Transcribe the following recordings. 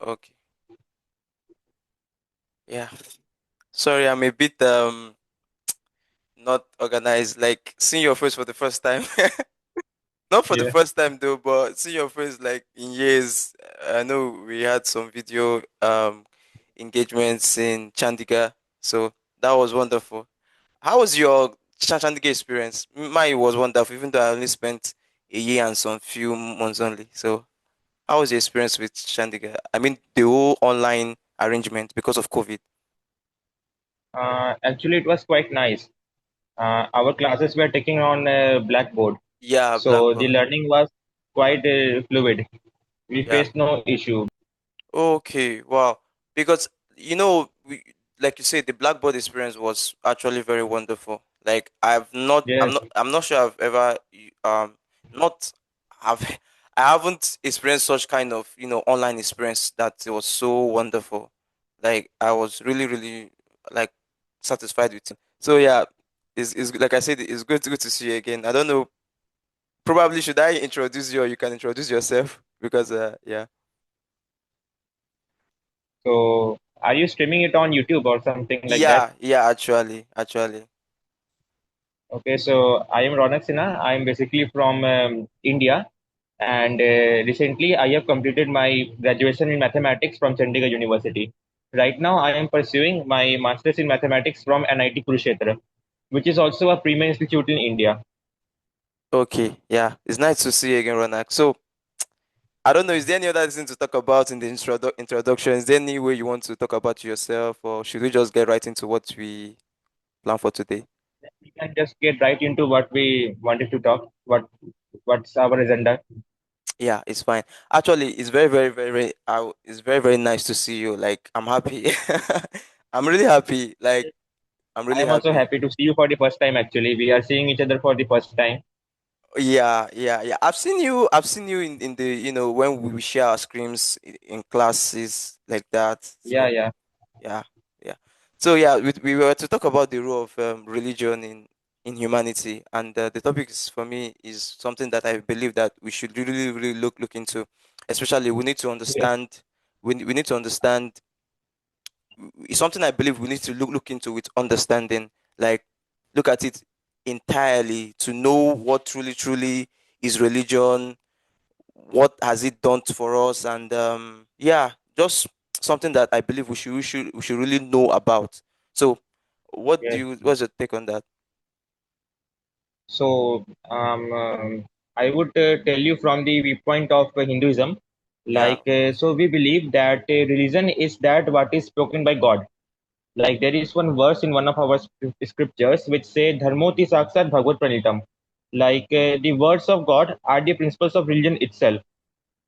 Okay. Yeah. Sorry, I'm a bit not organized. Like seeing your face for the first time. Not for the Yeah. first time though, but seeing your face like in years. I know we had some video engagements in Chandigarh, so that was wonderful. How was your Chandigarh experience? Mine was wonderful, even though I only spent a year and some few months only. So how was your experience with Chandigarh? I mean, the whole online arrangement because of COVID. Actually, it was quite nice. Our classes were taking on Blackboard, Yeah, so the Blackboard. learning was quite fluid. We Yeah. faced no issue. Okay, wow. Because like you said, the Blackboard experience was actually very wonderful. Like Yes. I'm not sure I've ever not have I haven't experienced such kind of online experience that it was so wonderful. Like I was really really like satisfied with it. So yeah, it's like I said, it's good to see you again. I don't know. Probably should I introduce you or you can introduce yourself because yeah. So, are you streaming it on YouTube or something like that? Yeah, actually. Okay, so I am Rounak Sinha. I am basically from India, and recently I have completed my graduation in mathematics from Chandigarh University. Right now, I am pursuing my master's in mathematics from NIT Kurukshetra, which is also a premier institute in India. Okay, yeah, it's nice to see you again, Ronak. So, I don't know, is there any other thing to talk about in the introduction? Is there any way you want to talk about yourself, or should we just get right into what we plan for today? We can just get right into what we wanted to talk. What's our agenda? Yeah, it's fine. Actually, it's it's very, very nice to see you. Like, I'm happy. I'm really happy. Like, I'm I really am also happy. happy to see you for the first time. Actually, we are seeing each other for the first time. Yeah. I've seen you in the, when we share our screens in classes like that. Yeah, So, yeah. yeah, yeah. So yeah, we were to talk about the role of religion in humanity, and the topic is for me is something that I believe that we should really really look into. Especially, we need to Yes, understand. We need to understand. It's something I believe we need to look into with understanding. Like, look at it entirely to know what truly is religion, what has it done for us, and yeah, just something that I believe we should really know about. So yes. what's your take on that? So, I would tell you from the viewpoint of Hinduism, Yeah. so we believe that religion is that what is spoken by God. Like there is one verse in one of our scriptures which say, "Dharmoti sakshat bhagavad pranitam." The words of God are the principles of religion itself.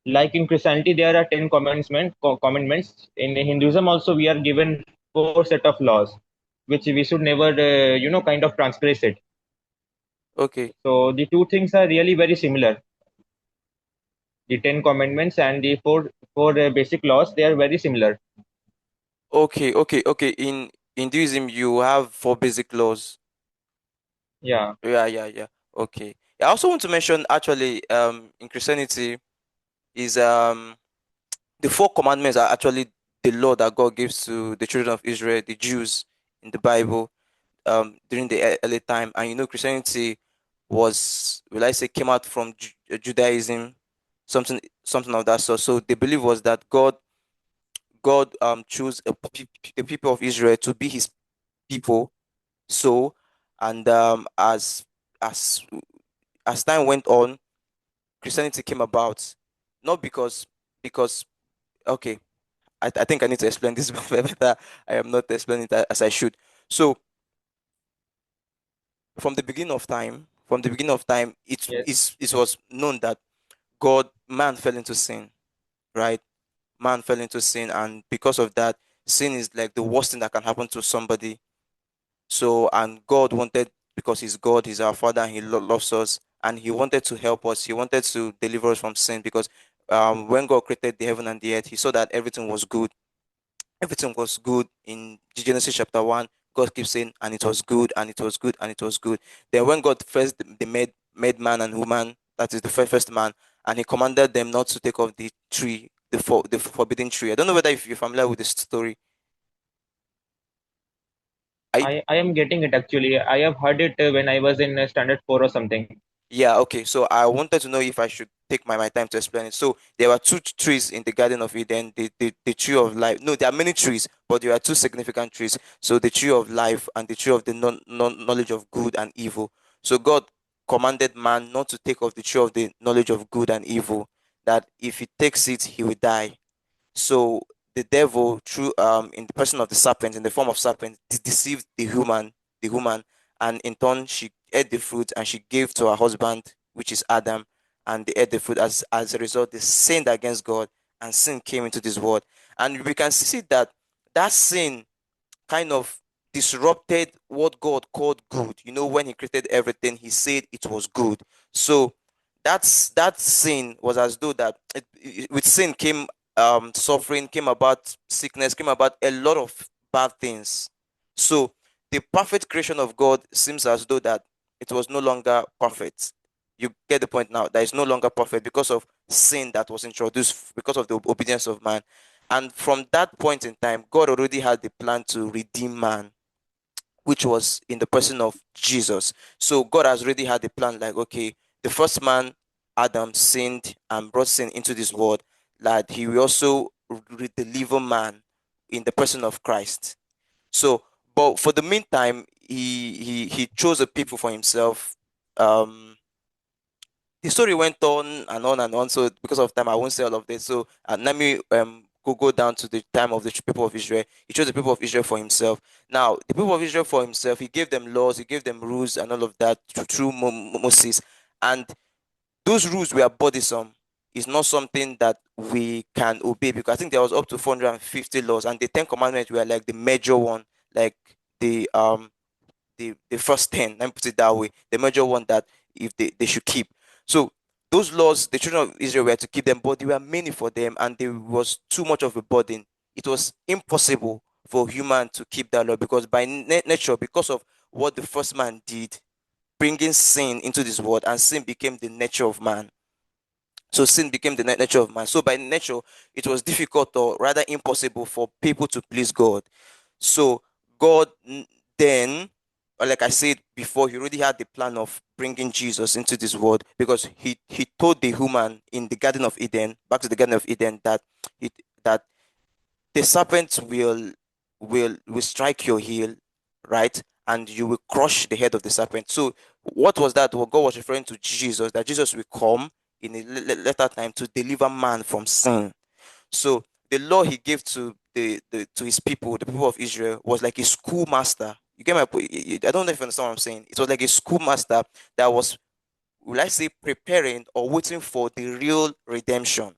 Like in Christianity, there are 10 commandments. In Hinduism, also we are given four set of laws, which we should never, kind of transgress it. Okay. So the two things are really very similar. The 10 commandments and the four basic laws, they are very similar. Okay. In Hinduism, you have four basic laws. Yeah. Yeah. Okay. I also want to mention actually, in Christianity is the four commandments are actually the law that God gives to the children of Israel, the Jews in the Bible, during the early time. And Christianity was, will I say, came out from Judaism, something of that sort. So the belief was that God chose the people of Israel to be His people. So, and as as time went on, Christianity came about, not because okay, I think I need to explain this better. I am not explaining it as I should. So from the beginning of time, Yes. it was known that man fell into sin, right? Man fell into sin, and because of that, sin is like the worst thing that can happen to somebody. So, and God wanted, because He's God, He's our Father, and He loves us, and He wanted to help us. He wanted to deliver us from sin because when God created the heaven and the earth, He saw that everything was good in Genesis chapter 1. God keeps saying, and it was good, and it was good, and it was good. Then when God first they made man and woman, that is the first man, and He commanded them not to take of the tree, the forbidden tree. I don't know whether if you're familiar with the story. I I am getting it actually. I have heard it when I was in standard 4 or something. Yeah, okay. So I wanted to know if I should take my time to explain it. So there were two trees in the Garden of Eden, the tree of life. No, there are many trees, but there are two significant trees. So the tree of life and the tree of the knowledge of good and evil. So God commanded man not to take of the tree of the knowledge of good and evil, that if he takes it, he will die. So the devil, through in the person of the serpent, in the form of serpent, deceived the woman, and in turn she ate the fruit and she gave to her husband, which is Adam, and they ate the fruit. As a result, they sinned against God, and sin came into this world. And we can see that that sin kind of disrupted what God called good. You know, when He created everything, He said it was good. So that sin was as though that with sin came suffering, came about sickness, came about a lot of bad things. So the perfect creation of God seems as though that it was no longer perfect. You get the point now. That is no longer perfect because of sin that was introduced because of the obedience of man. And from that point in time, God already had the plan to redeem man, which was in the person of Jesus. So God has already had the plan, like, okay, the first man, Adam, sinned and brought sin into this world, that he will also deliver man in the person of Christ. So, but for the meantime, he chose a people for himself. The story went on and on and on. So because of time, I won't say all of this. So let me go down to the time of the people of Israel. He chose the people of Israel for himself. Now, the people of Israel for himself, he gave them laws, he gave them rules and all of that through Moses. And those rules were burdensome. It's not something that we can obey, because I think there was up to 450 laws, and the Ten Commandments were like the major one, like the first 10, let me put it that way, the major one that if they should keep. So those laws, the children of Israel were to keep them, but they were many for them, and there was too much of a burden. It was impossible for human to keep that law, because by nature, because of what the first man did, bringing sin into this world, and sin became the nature of man. So sin became the nature of man. So by nature, it was difficult, or rather impossible, for people to please God. So God then, like I said before, He already had the plan of bringing Jesus into this world, because He told the human in the Garden of Eden, back to the Garden of Eden, that it that the serpent will strike your heel, right, and you will crush the head of the serpent. So what was that? What God was referring to Jesus, that Jesus will come in a later time to deliver man from sin. So the law He gave to the to His people, the people of Israel, was like a schoolmaster. You get my point? I don't know if you understand what I'm saying. It was like a schoolmaster that was, will I say, preparing or waiting for the real redemption.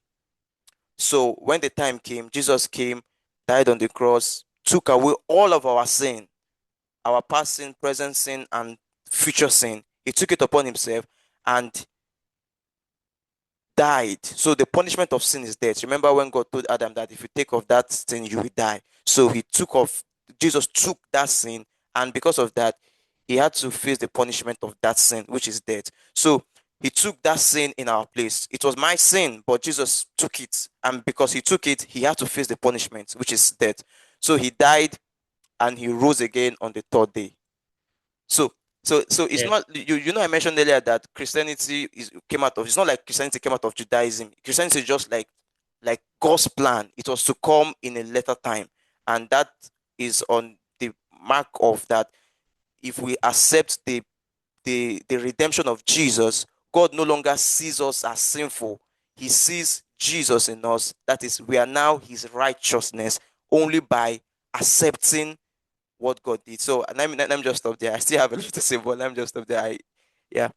So when the time came, Jesus came, died on the cross, took away all of our sin, our past sin, present sin, and future sin. He took it upon Himself and died. So the punishment of sin is death. Remember when God told Adam that if you take of that sin, you will die. So Jesus took that sin, and because of that, He had to face the punishment of that sin, which is death. So He took that sin in our place. It was my sin, but Jesus took it. And because He took it, He had to face the punishment, which is death. So He died and He rose again on the third day. So so it's Yes. not, you know, I mentioned earlier that Christianity came out of, it's not like Christianity came out of Judaism. Christianity is just like God's plan. It was to come in a later time, and that is on the mark of that. If we accept the redemption of Jesus, God no longer sees us as sinful. He sees Jesus in us. That is, we are now His righteousness only by accepting what God did. So let me just stop there. I still have a lot to say, but let me just stop there. Yeah.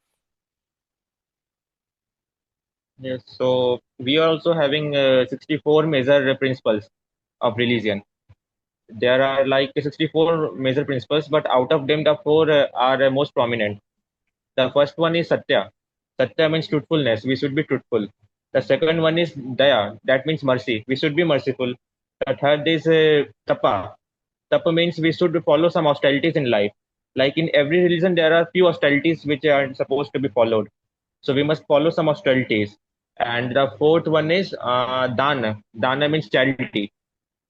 Yes. So we are also having 64 major principles of religion. There are like 64 major principles, but out of them, the four are most prominent. The first one is Satya. Satya means truthfulness. We should be truthful. The second one is Daya. That means mercy. We should be merciful. The third is Tapa. Tapa means we should follow some austerities in life. Like in every religion, there are few austerities which are supposed to be followed. So we must follow some austerities. And the fourth one is dana. Dana means charity.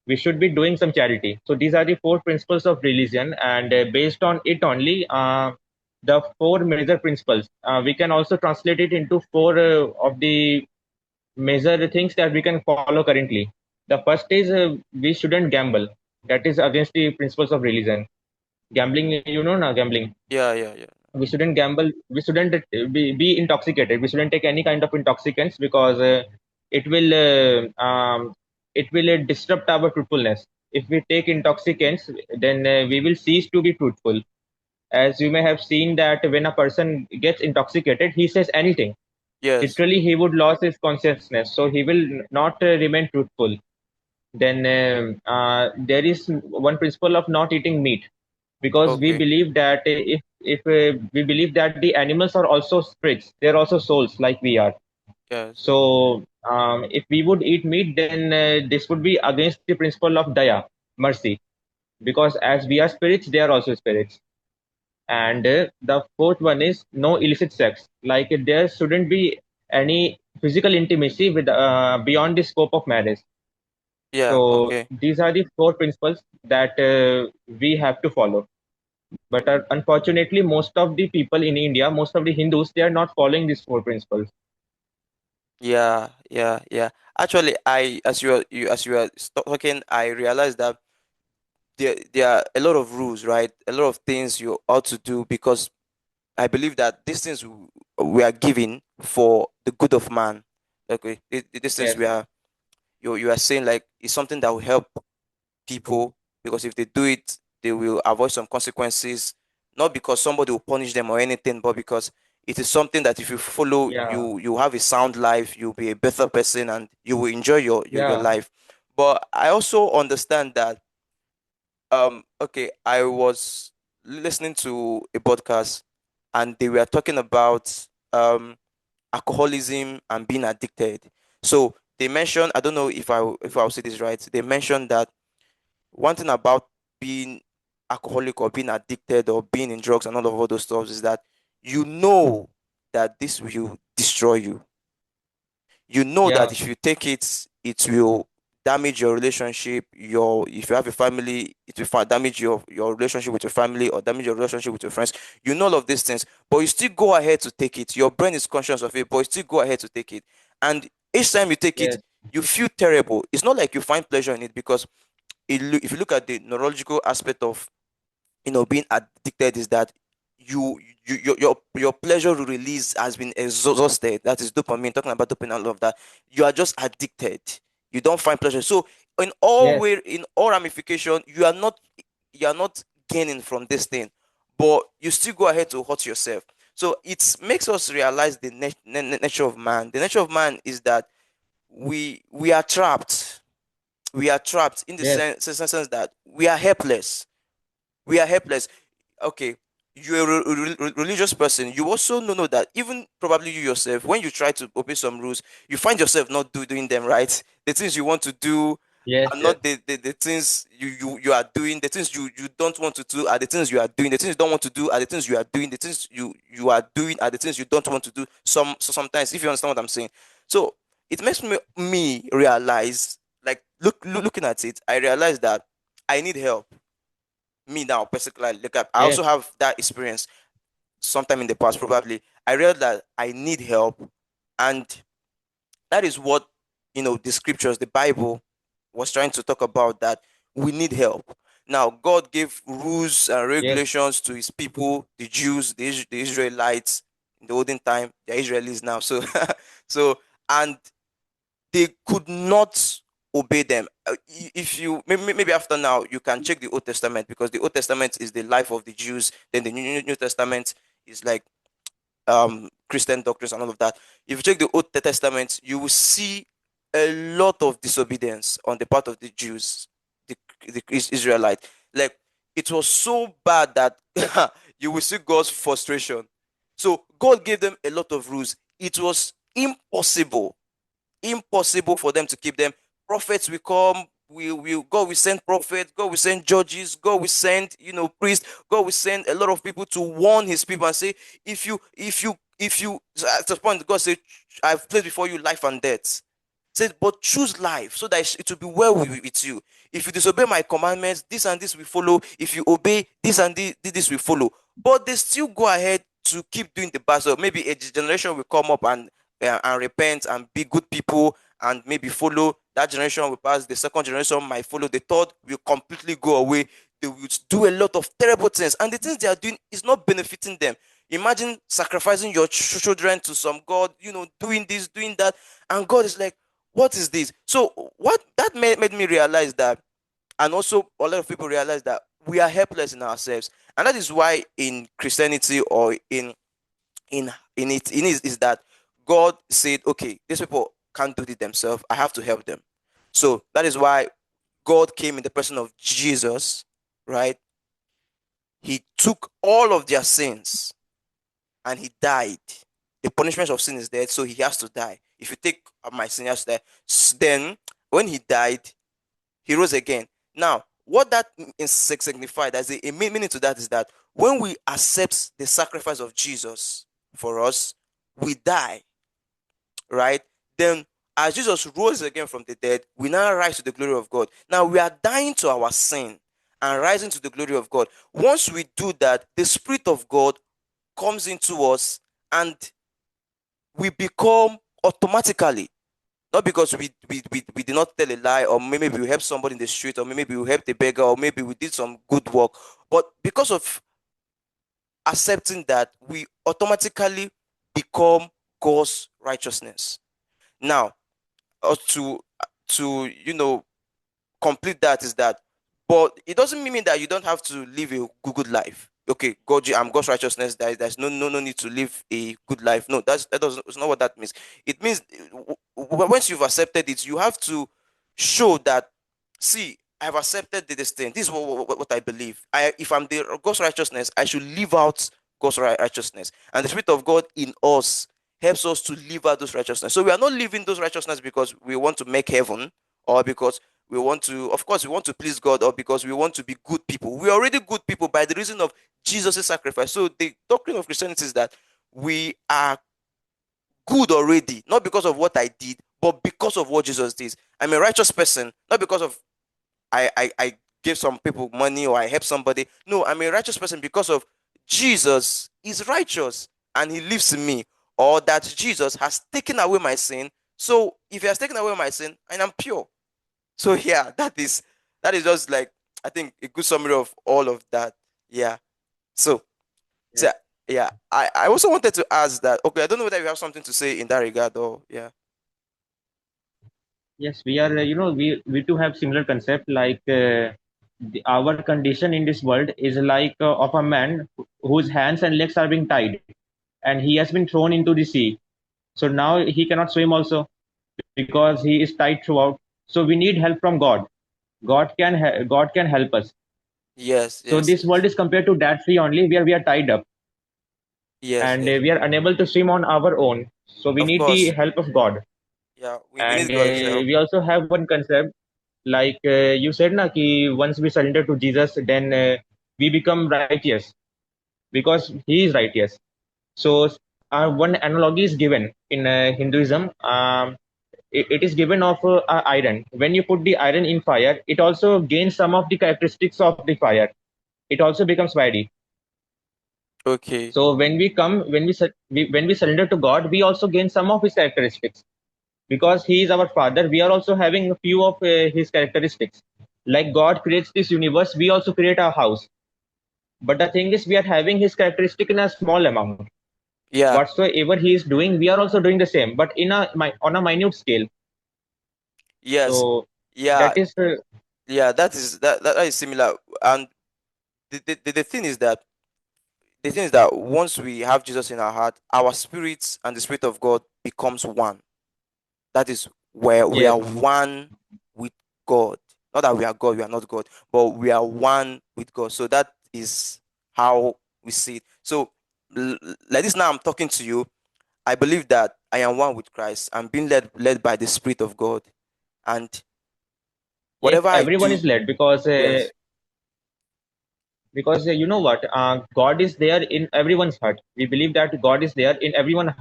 We should be doing some charity. So these are the four principles of religion, and based on it only, the four major principles. We can also translate it into four of the major things that we can follow currently. The first is we shouldn't gamble. That is against the principles of religion. Gambling, you know, now gambling. Yeah, yeah, yeah. We shouldn't gamble. We shouldn't be intoxicated. We shouldn't take any kind of intoxicants because it will disrupt our truthfulness. If we take intoxicants, then we will cease to be truthful. As you may have seen that when a person gets intoxicated, he says anything. Yes. Literally, he would lose his consciousness, so he will not remain truthful. Then there is one principle of not eating meat, because we Okay. believe that if we believe that the animals are also spirits, they're also souls like we are. Yes, yes. So if we would eat meat, then this would be against the principle of daya, mercy, because as we are spirits, they are also spirits. And the fourth one is no illicit sex. Like there shouldn't be any physical intimacy with beyond the scope of marriage. Yeah, So okay. these are the four principles that we have to follow. But unfortunately, most of the people in India, most of the Hindus, they are not following these four principles. Yeah, yeah, yeah. Actually, as you were talking, I realized that there are a lot of rules, right? A lot of things you ought to do because I believe that these things we are given for the good of man. Okay, these things Yes. we are you are saying like it's something that will help people because if they do it, they will avoid some consequences. Not because somebody will punish them or anything, but because it is something that if you follow, Yeah. you have a sound life, you'll be a better person, and you will enjoy your Yeah. life. But I also understand that okay, I was listening to a podcast and they were talking about alcoholism and being addicted. So they mentioned, I don't know if I'll say this right. They mentioned that one thing about being alcoholic or being addicted or being in drugs and all those stuff is that you know that this will destroy you. You know that Yeah. if you take it, it will damage your relationship. Your if you have a family, it will damage your relationship with your family or damage your relationship with your friends. You know all of these things, but you still go ahead to take it. Your brain is conscious of it, but you still go ahead to take it. And each time you take it, Yes. you feel terrible. It's not like you find pleasure in it because if you look at the neurological aspect of being addicted is that your pleasure release has been exhausted. That is dopamine. Talking about dopamine and all of that, you are just addicted. You don't find pleasure. So Yes. in all ramification, you are not gaining from this thing, but you still go ahead to hurt yourself. So it makes us realize the nature of man. The nature of man is that we are trapped. We are trapped in the Yes. sense that we are helpless. We are helpless. Okay, you're a religious person. You also know that even probably you yourself, when you try to obey some rules, you find yourself not doing them right. The things you want to do Yes. are Yes. not the things you are doing. The things you don't want to do are the things you are doing. The things you don't want to do are the things you are doing. The things you are doing are the things you don't want to do. Sometimes, if you understand what I'm saying. So it makes me realize, like looking at it, I realize that I need help. Me now, particularly, like I Yes. also have that experience sometime in the past. Probably, I realized that I need help, and that is what the scriptures, the Bible, was trying to talk about. That we need help. Now, God gave rules and Yes. regulations to His people, the Jews, the Israelites in the olden time. They're Israelis now, so so and they could not obey them. If you maybe after now you can check the Old Testament because the Old Testament is the life of the Jews. Then the New Testament is like Christian doctrines and all of that. If you check the Old Testament, you will see a lot of disobedience on the part of the Jews, the Israelite. Like it was so bad that you will see God's frustration. So God gave them a lot of rules. It was impossible for them to keep them. Prophets will come. God will send prophets. God will send judges. God will send priests. God will send a lot of people to warn His people and say, if you at the point God said, I've placed before you life and death. Said, but choose life so that it will be well with you. If you disobey my commandments, this and this will follow. If you obey, this and this will follow. But they still go ahead to keep doing the bad. So maybe a generation will come up and repent and be good people and maybe follow. That generation will pass. The second generation might follow. The third will completely go away. They will do a lot of terrible things, and the things they are doing is not benefiting them. Imagine sacrificing your children to some god, doing this, doing that, and God is like, what is this? So what that made me realize that, and also a lot of people realize that we are helpless in ourselves, and that is why in Christianity or in it is that God said, okay, these people can't do it themselves. I have to help them. So that is why God came in the person of Jesus, right? He took all of their sins and he died. The punishment of sin is death, so he has to die. If you take my sin, he has to die. Then, when he died, he rose again. Now, what that signified as a meaning to that is that when we accept the sacrifice of Jesus for us, we die, right? Then, as Jesus rose again from the dead, we now rise to the glory of God. Now, we are dying to our sin and rising to the glory of God. Once we do that, the Spirit of God comes into us and we become automatically, not because we did not tell a lie, or maybe we helped somebody in the street, or maybe we helped a beggar, or maybe we did some good work, but because of accepting that, we automatically become God's righteousness. Now, to complete that is that, but it doesn't mean that you don't have to live a good life. Okay, God, I'm God's righteousness. There's no need to live a good life. No, that doesn't. It's not what that means. It means once you've accepted it, you have to show that. See, I've accepted this thing. This is what I believe. If I'm the God's righteousness, I should live out God's righteousness, and the Spirit of God in us helps us to live out those righteousness. So we are not living those righteousness because we want to make heaven, or because we want to, of course, we want to please God, or because we want to be good people. We are already good people by the reason of Jesus' sacrifice. So the doctrine of Christianity is that we are good already, not because of what I did, but because of what Jesus did. I'm a righteous person, not because of I gave some people money or I helped somebody. No, I'm a righteous person because of Jesus is righteous and he lives in me, or that Jesus has taken away my sin. So if he has taken away my sin, and I'm pure. So yeah, that is just like, I think, a good summary of all of that. Yeah. So, so Yes, yeah, I also wanted to ask that. Okay, I don't know whether you have something to say in that regard, or yeah. yes, we are. We too have similar concept. Like our condition in this world is like of a man whose hands and legs are being tied, and he has been thrown into the sea. So now he cannot swim also because he is tied throughout. So we need help from God. God can help us. Yes, So yes, this world yes, is compared to that sea only, where we are tied up yes, and yes. we are unable to swim on our own. So we Of need the course. help of God. Yeah, we And need God's help. we also have one concept, like you said, na, ki once we surrender to Jesus, then we become righteous because He is righteous. So one analogy is given in Hinduism. It is given of iron. When you put the iron in fire, it also gains some of the characteristics of the fire. It also becomes fiery. Okay. So when we surrender to God, we also gain some of His characteristics because He is our Father. We are also having a few of His characteristics. Like God creates this universe, we also create our house. But the thing is, we are having His characteristic in a small amount. Yeah. Whatsoever He is doing, we are also doing the same, but on a minute scale. Yes. So Yeah. that is Yeah. That is similar. And the thing is that once we have Jesus in our heart, our spirits and the Spirit of God becomes one. That is where we yes, are one with God. Not that we are God, we are not God, but we are one with God. So that is how we see it. So, like this, now I'm talking to you. I believe that I am one with Christ. I'm being led by the Spirit of God, and yes, whatever I everyone do, is led because yes, you know what, God is there in everyone's heart. We believe that God is there in everyone's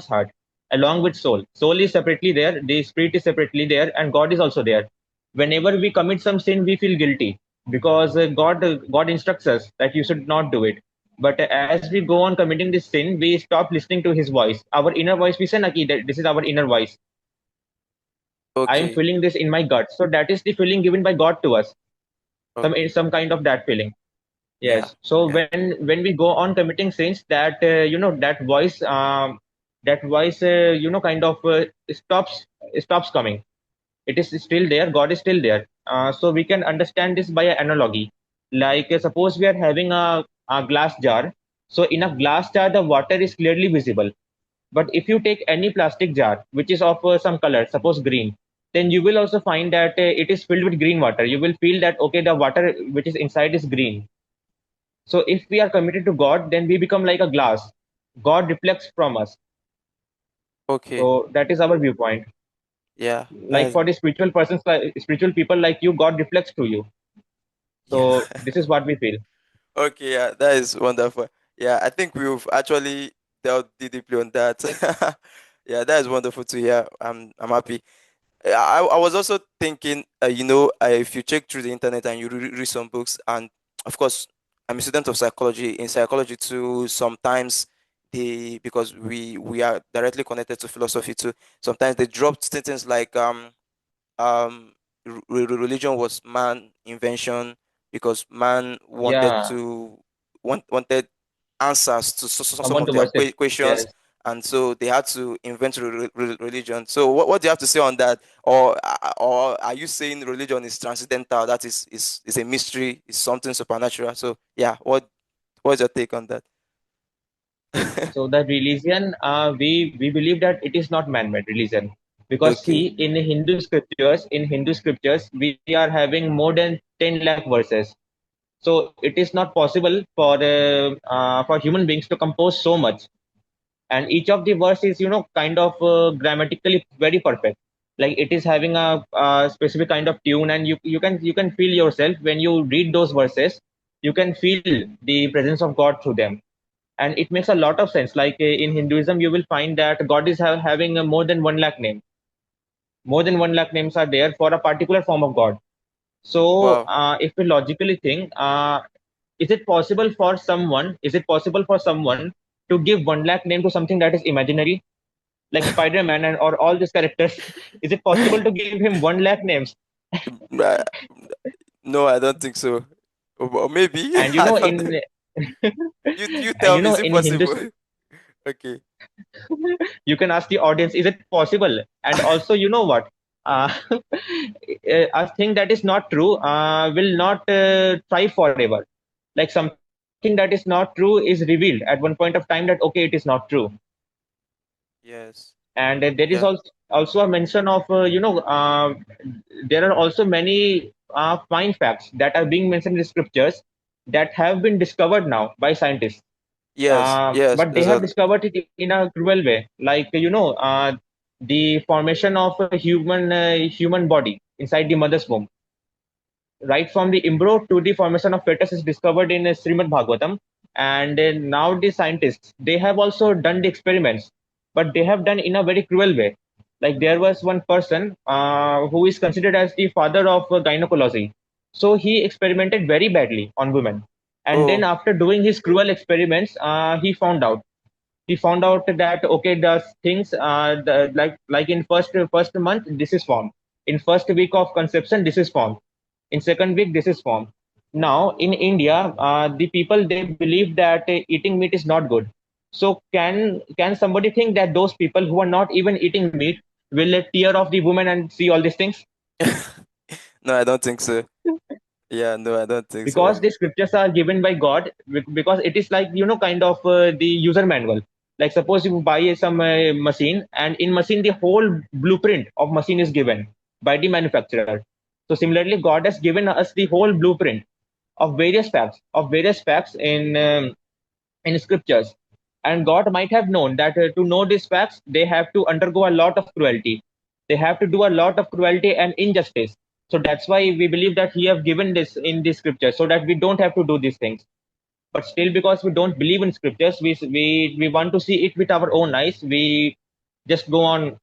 heart. along with soul. Soul is separately there, the spirit is separately there, and God is also there. Whenever we commit some sin, we feel guilty because God instructs us that you should not do it. But as we go on committing this sin, we stop listening to His voice, our inner voice. We say, "Naki, that this is our inner voice. I am Okay. feeling this in my gut." So that is the feeling given by God to us, Okay. some kind of that feeling. Yeah. Yes. So Yeah. when we go on committing sins, that that voice kind of stops coming. It is still there. God is still there. So we can understand this by an analogy. Like suppose we are having a glass jar. So in a glass jar, the water is clearly visible. But if you take any plastic jar which is of some color, suppose green, then you will also find that it is filled with green water. You will feel that okay, the water which is inside is green. So if we are committed to God, then we become like a glass. God reflects from us. Okay. So that is our viewpoint. Yeah. Like That's for the spiritual persons, like spiritual people like you, God reflects to you. yeah. So this is what we feel. Okay, yeah, that is wonderful. Yeah, I think we've actually delved deeply on that. Yeah, that is wonderful to hear. I'm happy. I was also thinking, if you check through the internet and you read some books, and of course, I'm a student of psychology. In psychology too, sometimes because we are directly connected to philosophy too. Sometimes they drop things like um religion was man invention because man Yeah, wanted answers to some someone of to their worship. questions, Yes. and so they had to invent religion. So what do you have to say on that? Or are you saying religion is transcendental, that is a mystery, is something supernatural? So yeah, what's your take on that? So the religion, we believe that it is not man-made religion, because Okay. see, in Hindu scriptures, we are having more than 10 lakh verses. So it is not possible for human beings to compose so much. And each of the verse is kind of grammatically very perfect. Like it is having a specific kind of tune, and you can feel yourself when you read those verses. You can feel the presence of God through them, and it makes a lot of sense. Like in Hinduism, you will find that God is having more than 1 lakh name. More than 1 lakh names are there for a particular form of God. So Wow. if we logically think, is it possible for someone to give 1 lakh name to something that is imaginary, like Spider-Man and or all these characters? Is it possible to give him 1 lakh names? Uh, no, I don't think so. Or maybe And I don't know. in You and tell me, is it in Hindu, possible? Okay. you can ask the audience, is it possible? And also, you know what? A thing that is not true will not thrive forever. Like something that is not true is revealed at one point of time that okay, it is not true. Yes. And there is Yeah. also a mention of there are also many fine facts that are being mentioned in the scriptures that have been discovered now by scientists. Yes. Yes. But they There's have a discovered it in a cruel way. Like the formation of a human body inside the mother's womb, right from the embryo to the formation of fetus, is discovered in Srimad Bhagavatam. And now the scientists, they have also done the experiments, but they have done in a very cruel way. Like there was one person who is considered as the father of gynecology. So he experimented very badly on women. And then oh after doing his cruel experiments, he found out that okay, the things like in first month this is formed, in first week of conception this is formed, in second week this is formed. Now in India, the people, they believe that eating meat is not good. So can somebody think that those people who are not even eating meat will tear off the woman and see all these things? no, I don't think so. Yeah, no, I don't think so. Because the scriptures are given by God, because it is like kind of the user manual. Like suppose you buy some machine, and in machine the whole blueprint of machine is given by the manufacturer. So similarly, God has given us the whole blueprint of various facts in scriptures. And God might have known that to know these facts, they have to undergo a lot of cruelty. They have to do a lot of cruelty and injustice. So that's why we believe that He have given this in the scripture, so that we don't have to do these things. But still, because we don't believe in scriptures, we want to see it with our own eyes. We just go on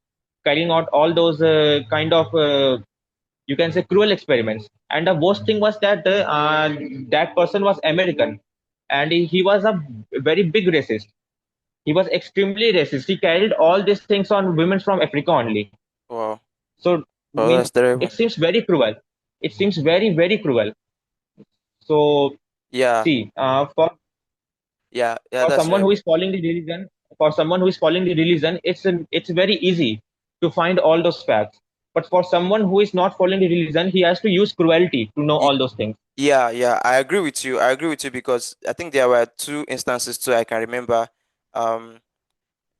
carrying out all those kind of you can say cruel experiments. And the worst thing was that that person was American, and he was a very big racist. He was extremely racist. He carried all these things on women from Africa only. Wow. So Oh, means that's terrible. it seems very cruel. It seems very very cruel. So Yeah. see, Yeah, for that's someone who terrible. is following the religion, it's very easy to find all those facts. But for someone who is not following the religion, he has to use cruelty to know Ye- all those things. Yeah, I agree with you. I agree with you because I think there were two instances too I can remember. Um,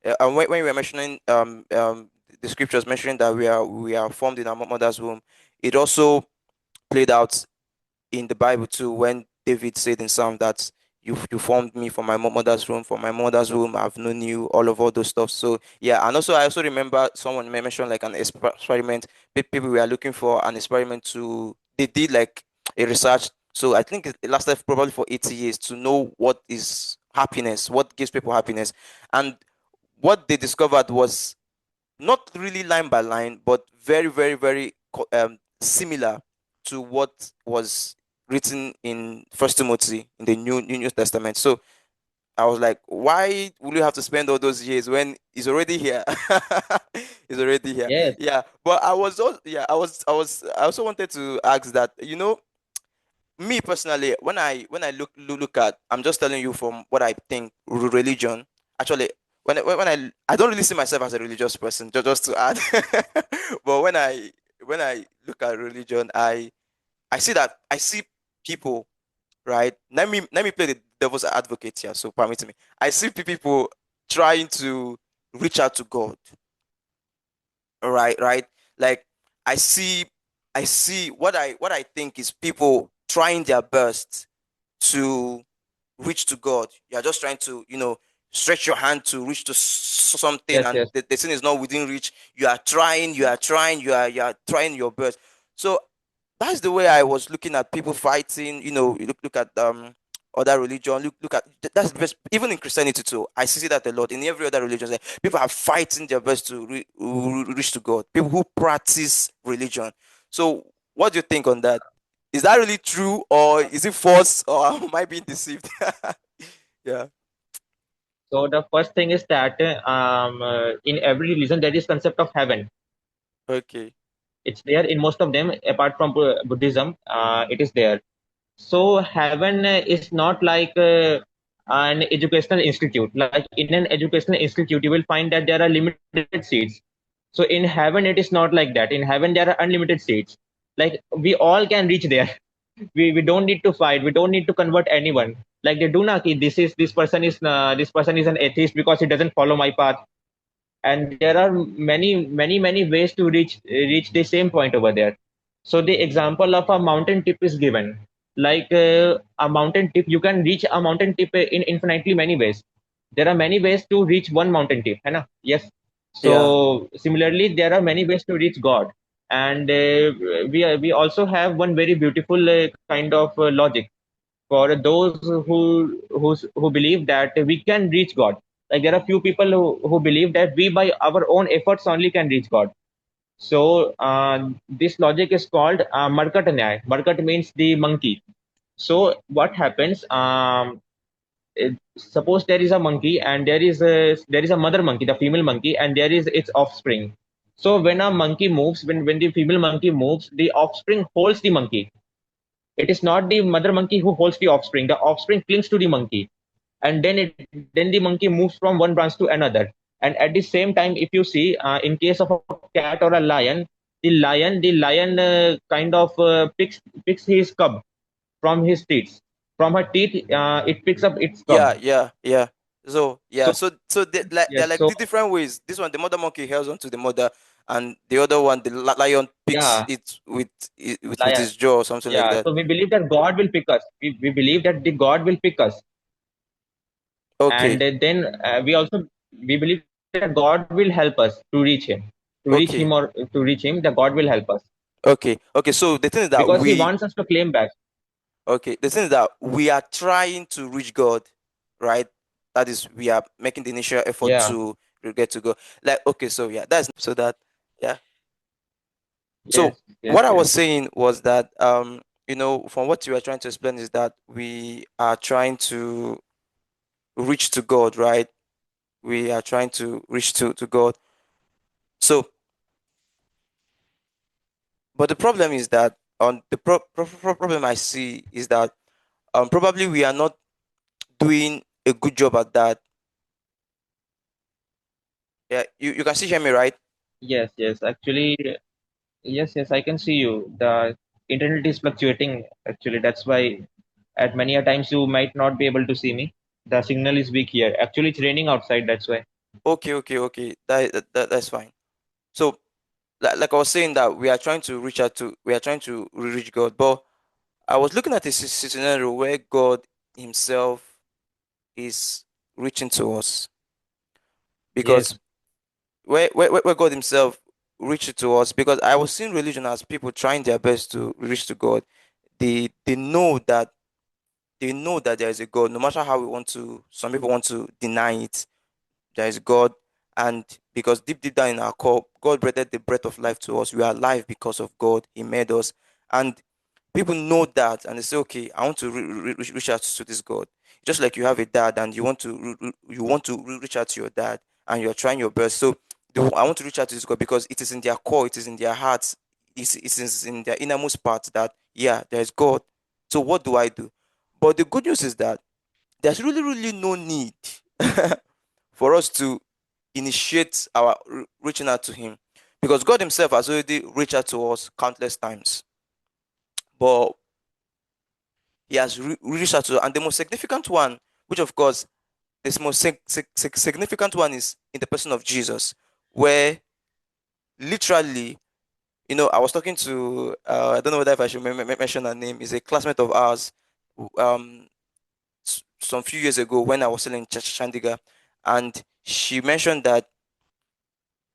and when we were mentioning the scriptures mentioning that we are formed in our mother's womb, it also played out in the Bible too, when David said in Psalm that you formed me from my mother's womb, from my mother's womb, I've known you, all those stuff. So yeah, and also I also remember someone mentioned like an experiment. People were looking for an experiment to they did like a research. So I think it lasted probably for 80 years to know what is happiness, what gives people happiness, and what they discovered was not really line by line, but very, very, very similar to what was written in First Timothy in the New Testament. So I was like, why will you have to spend all those years when it's already here? It's already here. Yes, Yeah, but I was also yeah, I also wanted to ask that me personally, when I look at, I'm just telling you from what I think religion. Actually, when I don't really see myself as a religious person, just to add. But when I look at religion, I see that I see people, right. Let me play the devil's advocate here. So permit me. I see people trying to reach out to God, right. Like I see I see what I think is people trying their best to reach to God. You are just trying to, stretch your hand to reach to something, yes, and yes. the thing is not within reach. You are trying your best. So that's the way I was looking at people fighting. You look at other religion. Look at that's the best. Even in Christianity too, I see that a lot. In every other religion, like, people are fighting their best to reach to God. People who practice religion. So, what do you think on that? Is that really true, or is it false, or am I being deceived? Yeah. So the first thing is that in every religion there is concept of heaven. Okay. It's there in most of them, apart from Buddhism. It is there. So heaven is not like an educational institute. Like in an educational institute, you will find that there are limited seats. So in heaven, it is not like that. In heaven, there are unlimited seats. Like we all can reach there. We don't need to fight. We don't need to convert anyone. Like they do not. This person is an atheist because he doesn't follow my path. And there are many ways to reach the same point over there. So the example of a mountain tip is given. Like a mountain tip, you can reach a mountain tip in infinitely many ways. There are many ways to reach one mountain tip, है ना? Yes. So Yeah. similarly there are many ways to reach God. And we also have one very beautiful kind of logic for those who believe that we can reach God. Like there are few people who believe that we by our own efforts only can reach God. So this logic is called Markat Nyay. Markat means the monkey. So what happens? Suppose there is a monkey and there is a mother monkey, the female monkey, and there is its offspring. So when a monkey moves, when the female monkey moves, the offspring holds the monkey. It is not the mother monkey who holds the offspring. The offspring clings to the monkey, and then the monkey moves from one branch to another. And at the same time, if you see, in case of a cat or a lion, the lion kind of picks his cub from his teeth. From her teeth, it picks up its Yeah, cub. yeah, yeah. So yeah, So so they're yes, like so the different ways. This one, the mother monkey holds onto the mother, and the other one, the lion picks yeah, it with lion. his jaw or something like Yeah, that. so we believe that God will pick us. We believe that the God will pick us. Okay, And then we believe that God will help us okay, to reach him, that God will help us okay. So the thing is that because he we wants us to claim back. okay, the thing is that we are trying to reach God, right? That is, we are making the initial effort Yeah, to get to go. Like, okay, so yeah, that's so that, yeah. So Yes, yes, what I yes, was saying was that, from what you are trying to explain is that we are trying to reach to God, right? We are trying to reach to God. So, but the problem is that, on the problem I see is that, probably we are not doing a good job at that. Yeah, you can still hear me, right? yes, yes. Actually, yes, yes, I can see you. The internet is fluctuating. Actually, that's why at many a times you might not be able to see me. The signal is weak here. Actually, it's raining outside. That's why. Okay, okay, okay. That's fine. So, like I was saying, that we are trying to reach God, but I was looking at a scenario where God Himself is reaching to us, because Yes, where God Himself reached to us, because I was seeing religion as people trying their best to reach to God. They know that there is a God, no matter how we want to. Some people want to deny it. There is God, and because deep down in our core, God breathed the breath of life to us. We are alive because of God. He made us, and people know that, and they say, okay, I want to reach out to this God. Just like you have a dad and you want to reach out to your dad, and you're trying your best. So I want to reach out to this God because it is in their core, it is in their hearts, it is in their innermost part that, yeah, there is God. So what do I do? But the good news is that there's really no need for us to initiate our reaching out to Him, because God Himself has already reached out to us countless times. But He has reached out to, and the most significant one, which of course, this most significant one is in the person of Jesus, where literally, I was talking to, I don't know whether if I should mention her name, is a classmate of ours, um, some few years ago when I was still in Chandigarh, and she mentioned that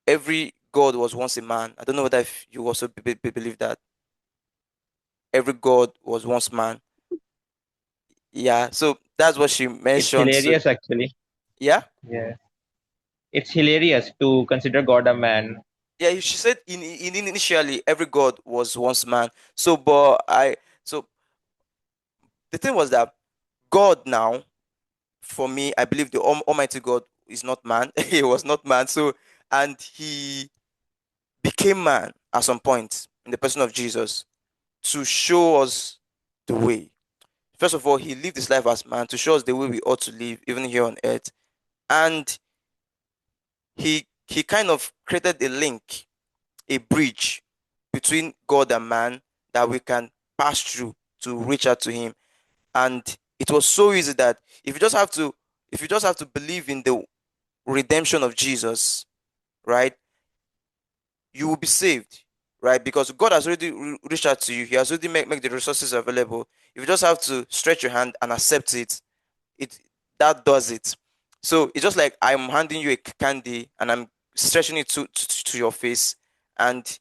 every God was once a man. I don't know whether if you also believe that every God was once man. Yeah, so that's what she it's mentioned. So hilarious actually. yeah, Yeah, it's hilarious to consider God a man. yeah. She said in initially every God was once man. So, but so the thing was that God now, for me, I believe the Almighty God is not man. He was not man. So, and He became man at some point in the person of Jesus to show us the way. First of all, He lived His life as man to show us the way we ought to live, even here on earth. And He kind of created a link, a bridge between God and man, that we can pass through to reach out to Him. And it was so easy that if you just have to believe in the redemption of Jesus, right, you will be saved, right? Because God has already reached out to you. He has already make the resources available. If you just have to stretch your hand and accept it, it that does it. So it's just like I'm handing you a candy and I'm stretching it to your face, and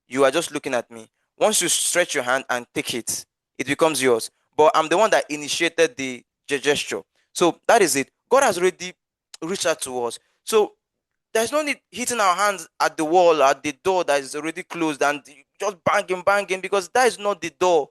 you are just looking at me. Once you stretch your hand and take it, it becomes yours. But I'm the one that initiated the gesture. So that is it. God has already reached out to us. So there's no need hitting our hands at the wall, at the door that is already closed, and just banging, because that is not the door.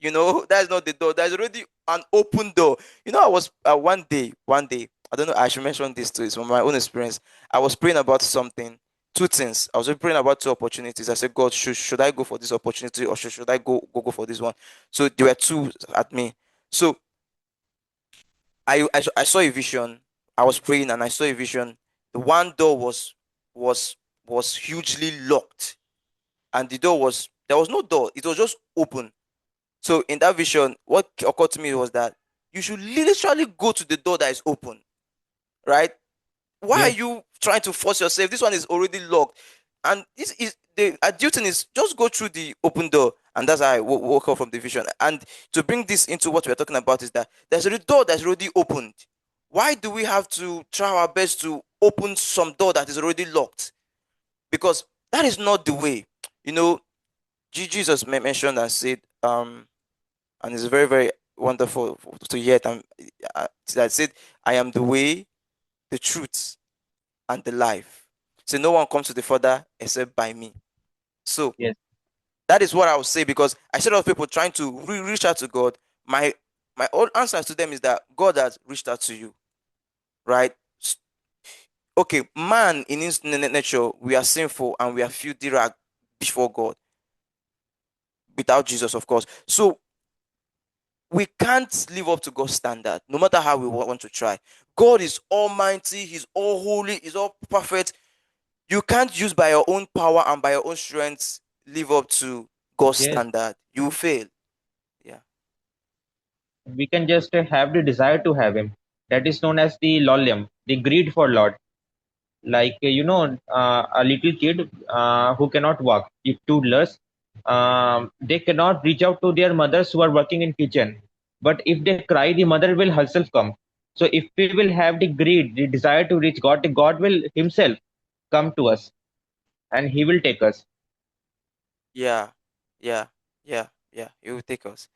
That is not the door. There's already an open door. I was one day, I don't know, I should mention this too. It's from my own experience. I was praying about something, two things. I was praying about two opportunities. I said, God, should I go for this opportunity, or should I go for this one? So there were two at me. So I saw a vision. I was praying and I saw a vision. The one door was was hugely locked, and the door was there was no door. It was just open. So in that vision, what occurred to me was that you should literally go to the door that is open, right? Why are Yes, you trying to force yourself? This one is already locked, and this is the adulting is just go through the open door, and that's how I woke up from the vision. And to bring this into what we're talking about is that there's a door that's already opened. Why do we have to try our best to open some door that is already locked? Because that is not the way. You know, Jesus mentioned and said, and it's very very wonderful to hear it. That said, I am the way, the truth, and the life. So no one comes to the Father except by me. So Yes, that is what I would say, because I see a lot of people trying to reach out to God. My own answer to them is that God has reached out to you, right? Okay, man in his nature, we are sinful and we are filthy rag before God, without Jesus, of course. So we can't live up to God's standard, no matter how we want to try. God is almighty, He's all holy, He's all perfect. You can't use by your own power and by your own strength live up to God's yes. standard. You will fail. Yeah. We can just have the desire to have him. That is known as the lolium, the greed for Lord. Like a little kid who cannot walk, the toddlers, they cannot reach out to their mothers who are working in kitchen. But if they cry, the mother will herself come. So if we will have the greed, the desire to reach God, the God will Himself come to us and He will take us. Yeah. Yeah. Yeah. Yeah. It will take us.